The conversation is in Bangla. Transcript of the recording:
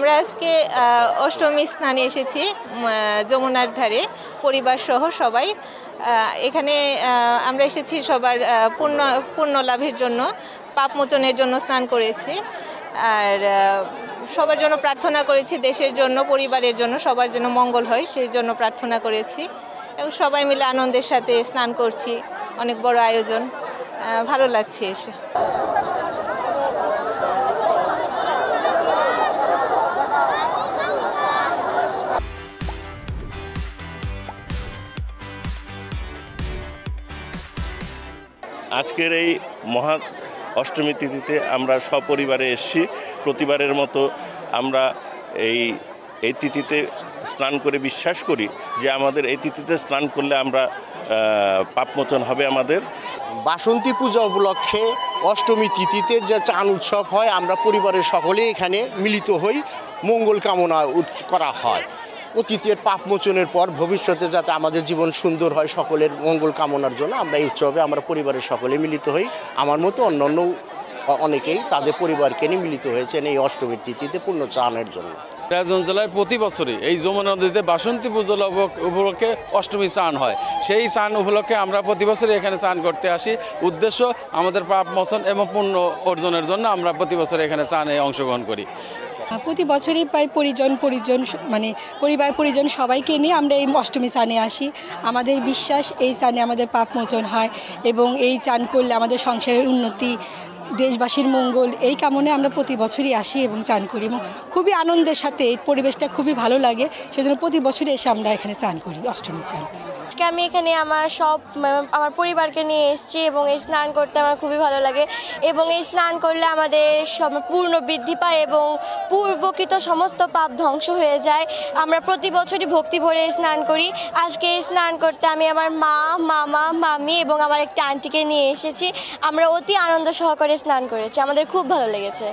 আমরা আজকে অষ্টমী স্নানে এসেছি যমুনার ধারে পরিবার সহ সবাই। এখানে আমরা এসেছি সবার পুণ্য লাভের জন্য, পাপ মোচনের জন্য স্নান করেছি। আর সবার জন্য প্রার্থনা করেছি, দেশের জন্য, পরিবারের জন্য, সবার জন্য মঙ্গল হয় সেই জন্য প্রার্থনা করেছি। এবং সবাই মিলে আনন্দের সাথে স্নান করছি, অনেক বড় আয়োজন, ভালো লাগছে এসে। আজকের এই মহা অষ্টমী তিথিতে আমরা সপরিবারে এসেছি। প্রতিবারের মতো আমরা এই তিথিতে স্নান করে বিশ্বাস করি যে আমাদের এই তিথিতে স্নান করলে আমরা পাপমোচন হবে আমাদের। বাসন্তী পূজা উপলক্ষে অষ্টমী তিথিতে যে চান উৎসব হয়, আমরা পরিবারের সকলেই এখানে মিলিত হই, মঙ্গল কামনা করা হয়। অতীতের পাপমোচনের পর ভবিষ্যতে যাতে আমাদের জীবন সুন্দর হয়, সকলের মঙ্গল কামনার জন্য আমরা এই উৎসবে আমরা পরিবারের সকলে মিলিত হই। আমার মতো অন্যান্য অনেকেই তাদের পরিবারকে নিয়ে মিলিত হয়েছেন এই অষ্টমীর তিথিতে পুণ্য চানের জন্য। সিরাজগঞ্জ জেলায় প্রতি বছরই এই যমুনা নদীতে বাসন্তী পূজা উপলক্ষে অষ্টমী চান হয়। সেই চান উপলক্ষে আমরা প্রতি বছরই এখানে চান করতে আসি। উদ্দেশ্য আমাদের পাপ মোচন এবং পুণ্য অর্জনের জন্য আমরা প্রতি বছর এখানে চানে অংশগ্রহণ করি। প্রতি বছরই প্রায় পরিজন মানে পরিবার পরিজন সবাইকে নিয়ে আমরা এই অষ্টমী চানে আসি। আমাদের বিশ্বাস এই চানে আমাদের পাপ মোচন হয় এবং এই চান করলে আমাদের সংসারের উন্নতি, দেশবাসীর মঙ্গল, এই কামনে আমরা প্রতি বছরই আসি এবং চান করি এবং খুবই আনন্দের সাথে এই পরিবেশটা খুবই ভালো লাগে। সেজন্য প্রতি বছরই এসে আমরা এখানে চান করি, অষ্টমী চান। আমি এখানে আমার পরিবারকে নিয়ে এসেছি এবং এই স্নান করতে আমার খুবই ভালো লাগে এবং এই স্নান করলে আমাদের পূর্ণ বৃদ্ধি পায় এবং পূর্বকৃত সমস্ত পাপ ধ্বংস হয়ে যায়। আমরা প্রতি বছরই ভক্তি ভরে স্নান করি। আজকে স্নান করতে আমি আমার মা, মামা, মামি এবং আমার একটা আন্টিকে নিয়ে এসেছি। আমরা অতি আনন্দ সহকারে স্নান করেছি, আমাদের খুব ভালো লেগেছে।